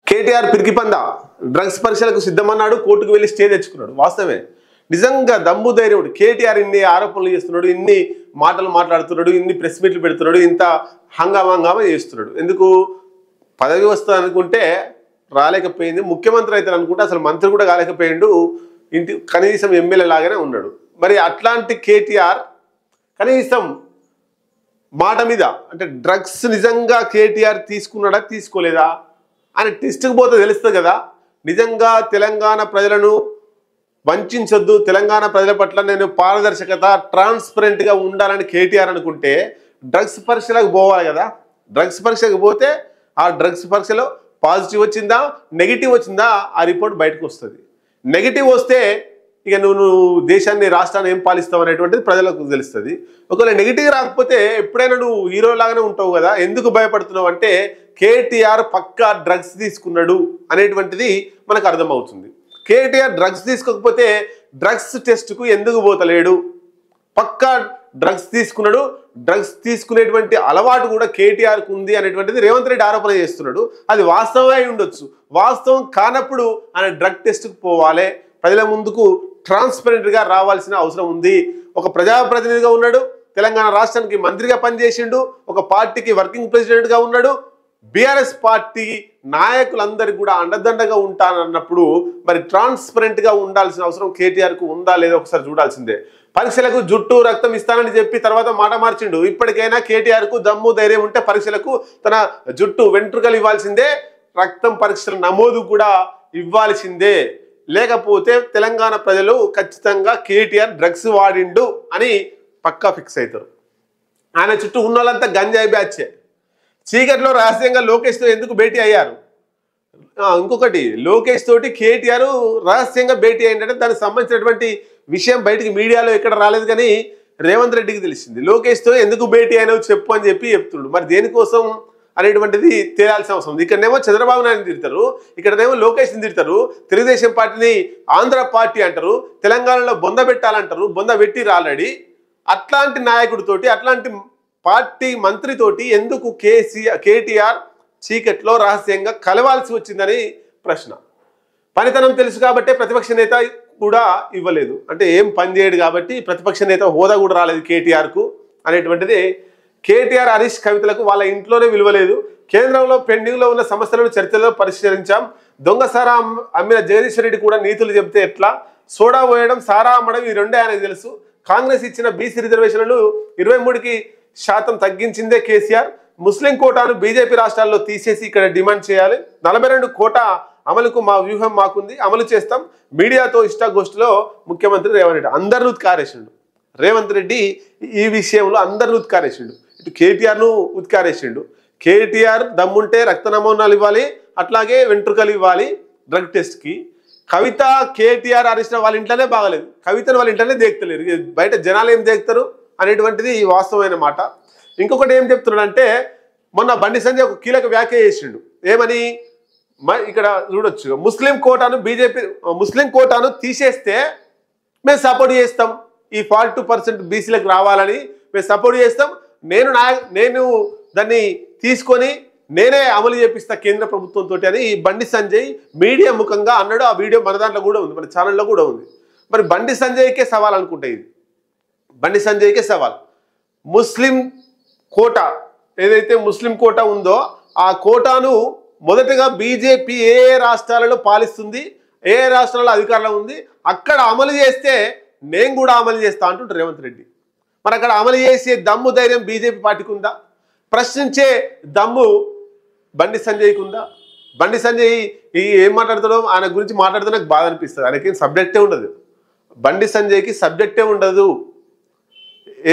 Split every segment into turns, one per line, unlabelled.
KTR పిరికిపంద drugs పరీక్షలకు సిద్ధమన్నాడు, కోర్టుకు వెళ్ళి స్టే తెచ్చుకున్నాడు. వాస్తవమే, నిజంగా దమ్ము ధైర్యం. కేటీఆర్ ఇన్ని ఆరోపణలు చేస్తున్నాడు, ఇన్ని మాటలు మాట్లాడుతున్నాడు, ఇన్ని ప్రెస్ మీట్లు పెడుతున్నాడు, ఇంత హంగామా చేస్తున్నాడు. ఎందుకు? పదవి వస్తుంది అనుకుంటే రాలేకపోయింది, ముఖ్యమంత్రి అయితే అనుకుంటే అసలు మంత్రి కూడా కాలేకపోయిండు, ఇంటి కనీసం ఎమ్మెల్యే లాగానే ఉన్నాడు. మరి అట్లాంటి కేటీఆర్ కనీసం మాట మీద అంటే డ్రగ్స్ నిజంగా కేటీఆర్ తీసుకున్నాడా తీసుకోలేదా అని టెస్ట్కి పోతే తెలుస్తుంది కదా. నిజంగా తెలంగాణ ప్రజలను వంచొద్దు, తెలంగాణ ప్రజల పట్ల నేను పారదర్శకత ట్రాన్స్పరెంట్గా ఉండాలని కేటీఆర్ అనుకుంటే డ్రగ్స్ పరీక్షలకు పోవాలి కదా. డ్రగ్స్ పరీక్షకు పోతే ఆ డ్రగ్స్ పరీక్షలో పాజిటివ్ వచ్చిందా నెగిటివ్ వచ్చిందా ఆ రిపోర్ట్ బయటకు వస్తుంది. నెగిటివ్ వస్తే ఇక నువ్వు దేశాన్ని రాష్ట్రాన్ని ఏం పాలిస్తావు అనేటువంటిది ప్రజలకు తెలుస్తుంది. ఒకవేళ నెగిటివ్ రాకపోతే ఎప్పుడైనా నువ్వు హీరో లాగానే ఉంటావు కదా. ఎందుకు భయపడుతున్నావు అంటే కేటీఆర్ పక్కా డ్రగ్స్ తీసుకున్నాడు అనేటువంటిది మనకు అర్థమవుతుంది. కేటీఆర్ డ్రగ్స్ తీసుకోకపోతే డ్రగ్స్ టెస్ట్కు ఎందుకు పోతలేడు? పక్కా డ్రగ్స్ తీసుకున్నాడు, డ్రగ్స్ తీసుకునేటువంటి అలవాటు కూడా కేటీఆర్కు ఉంది అనేటువంటిది రేవంత్ రెడ్డి ఆరోపణ చేస్తున్నాడు. అది వాస్తవమే ఉండొచ్చు. వాస్తవం కానప్పుడు ఆయన డ్రగ్ టెస్ట్కు పోవాలి, ప్రజల ముందుకు ట్రాన్స్పరెంట్గా రావాల్సిన అవసరం ఉంది. ఒక ప్రజాప్రతినిధిగా ఉన్నాడు, తెలంగాణ రాష్ట్రానికి మంత్రిగా పనిచేసిండు, ఒక పార్టీకి వర్కింగ్ ప్రెసిడెంట్గా ఉన్నాడు. బీఆర్ఎస్ పార్టీ నాయకులందరికీ కూడా అండదండగా ఉంటానన్నప్పుడు మరి ట్రాన్స్పరెంట్గా ఉండాల్సిన అవసరం కేటీఆర్కు ఉందా లేదో ఒకసారి చూడాల్సిందే. పరీక్షలకు జుట్టు రక్తం ఇస్తానని చెప్పి తర్వాత మాట మార్చిండు. ఇప్పటికైనా కేటీఆర్కు దమ్ము ధైర్యం ఉంటే పరీక్షలకు తన జుట్టు వెంట్రుకలు ఇవ్వాల్సిందే, రక్తం పరీక్షల నమోదు కూడా ఇవ్వాల్సిందే. లేకపోతే తెలంగాణ ప్రజలు ఖచ్చితంగా కేటీఆర్ డ్రగ్స్ వాడిండు అని పక్కా ఫిక్స్ అవుతారు. ఆయన చుట్టూ ఉన్న వాళ్ళంతా గంజాయి బ్యాచే. చీకట్లో రహస్యంగా లోకేష్తో ఎందుకు భేటీ అయ్యారు? ఇంకొకటి, లోకేష్ తోటి కేటీఆర్ రహస్యంగా భేటీ అయిందంటే దానికి సంబంధించినటువంటి విషయం బయటికి మీడియాలో ఎక్కడ రాలేదు, కానీ రేవంత్ రెడ్డికి తెలిసింది. లోకేష్తో ఎందుకు భేటీ అయినావు చెప్పు అని చెప్పి చెప్తున్నాడు. మరి దేనికోసం అనేటువంటిది తేలాల్సిన అవసరం ఉంది. ఇక్కడనేమో చంద్రబాబు నాయుడు తిడతారు, ఇక్కడనేమో లోకేష్ని తిడతారు, తెలుగుదేశం పార్టీని ఆంధ్ర పార్టీ అంటారు, తెలంగాణలో బొంద పెట్టాలంటారు, బొంద పెట్టి రాలడి. అట్లాంటి నాయకుడితోటి అట్లాంటి పార్టీ మంత్రితోటి ఎందుకు కేటీఆర్ చీకట్లో రహస్యంగా కలవాల్సి వచ్చిందని ప్రశ్న. పనితనం తెలుసు కాబట్టే ప్రతిపక్ష నేత కూడా ఇవ్వలేదు, అంటే ఏం పని చేయడు కాబట్టి ప్రతిపక్ష నేత హోదా కూడా రాలేదు కేటీఆర్కు అనేటువంటిది. కేటీఆర్ హరీష్ కవితలకు వాళ్ళ ఇంట్లోనే విలువలేదు. కేంద్రంలో పెండింగ్లో ఉన్న సమస్యలను చర్చలో పరిష్కరించాం. దొంగ సారా అమ్మిన జగదీశ్వర్ రెడ్డి కూడా నీతులు చెబితే ఎట్లా? సోడా పోయడం సారా అమ్మడం ఈ రెండే ఆయనకు తెలుసు. కాంగ్రెస్ ఇచ్చిన బీసీ రిజర్వేషన్లు 23% తగ్గించిందే కేసీఆర్. ముస్లిం కోటాను బీజేపీ రాష్ట్రాల్లో తీసేసి ఇక్కడ డిమాండ్ చేయాలి. 42 కోటా అమలుకు మా వ్యూహం మాకుంది, అమలు చేస్తాం. మీడియాతో ఇష్టాగోష్ఠిలో ముఖ్యమంత్రి రేవంత్ రెడ్డి అందరిని ఉత్కారేసిండు. రేవంత్ రెడ్డి ఈ విషయంలో అందరిని ఉత్కారేసిండు. ఇటు కేటీఆర్ను ఉత్కారేసిండు. కేటీఆర్ దమ్ముంటే రక్త నమూనాలు ఇవ్వాలి, అట్లాగే వెంట్రుకలు ఇవ్వాలి డ్రగ్ టెస్ట్కి. కవిత కేటీఆర్ హరీష్ వాళ్ళ ఇంట్లోనే బాగలేదు, కవితను వాళ్ళ ఇంట్లోనే దేక్తలేరు, బయట జనాలు ఏం దేక్తారు అనేటువంటిది వాస్తవమైన మాట. ఇంకొకటి ఏం చెప్తున్నాడంటే మొన్న బండి సంజయ్ ఒక కీలక వ్యాఖ్య చేసిండు. ఏమని? ఇక్కడ చూడొచ్చు, ముస్లిం కోటాను తీసేస్తే మేము సపోర్ట్ చేస్తాం, ఈ 42% బీసీలకు రావాలని మేము సపోర్ట్ చేస్తాం, నేను దాన్ని తీసుకొని నేనే అమలు చేపిస్తా కేంద్ర ప్రభుత్వంతో అని బండి సంజయ్ మీడియా ముఖంగా అన్నాడు. ఆ వీడియో మన దాంట్లో కూడా ఉంది, మన ఛానల్లో కూడా ఉంది. మరి బండి సంజయ్కే సవాల్ అనుకుంటా ఇది. బండి సంజయ్కే సవాల్. ముస్లిం కోటా ఏదైతే ముస్లిం కోటా ఉందో ఆ కోటాను మొదటగా బీజేపీ ఏ రాష్ట్రాలలో పాలిస్తుంది, ఏ రాష్ట్రాల్లో అధికారంలో ఉంది, అక్కడ అమలు చేస్తే నేను కూడా అమలు చేస్తా అంటుంటారు రేవంత్ రెడ్డి. మరి అక్కడ అమలు చేసే దమ్ము ధైర్యం బీజేపీ పార్టీకి ఉందా? ప్రశ్నించే దమ్ము బండి సంజయ్కి ఉందా? బండి సంజయ్ ఏం మాట్లాడతాడో ఆయన గురించి మాట్లాడితే నాకు బాధ అనిపిస్తుంది. ఆయనకి సబ్జెక్టే ఉండదు, బండి సంజయ్కి సబ్జెక్టే ఉండదు.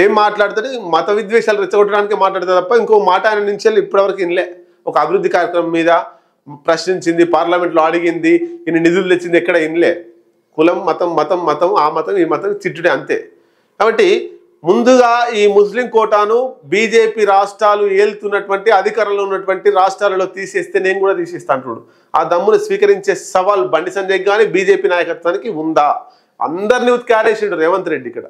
ఏం మాట్లాడతాడు? మత విద్వేషాలు రెచ్చగొట్టడానికి మాట్లాడతాడు తప్ప ఇంకో మాట ఆయన నుంచి ఇప్పటివరకు వినలే. ఒక అభివృద్ధి కార్యక్రమం మీద ప్రశ్నించింది, పార్లమెంట్లో అడిగింది, ఇన్ని నిధులు తెచ్చింది ఎక్కడ వినలే. కులం మతం మతం మతం ఆ మతం ఈ మతం చిట్టుడే అంతే. కాబట్టి ముందుగా ఈ ముస్లిం కోటాను బీజేపీ రాష్ట్రాలు ఏలుతున్నటువంటి అధికారంలో ఉన్నటువంటి రాష్ట్రాలలో తీసేస్తే నేను కూడా తీసేస్తా అంటున్నాడు. ఆ దమ్మును స్వీకరించే సవాల్ బండి సంజయ్ కానీ బీజేపీ నాయకత్వానికి ఉందా? అందరినీ ఉత్కారేసిండు రేవంత్ రెడ్డి ఇక్కడ.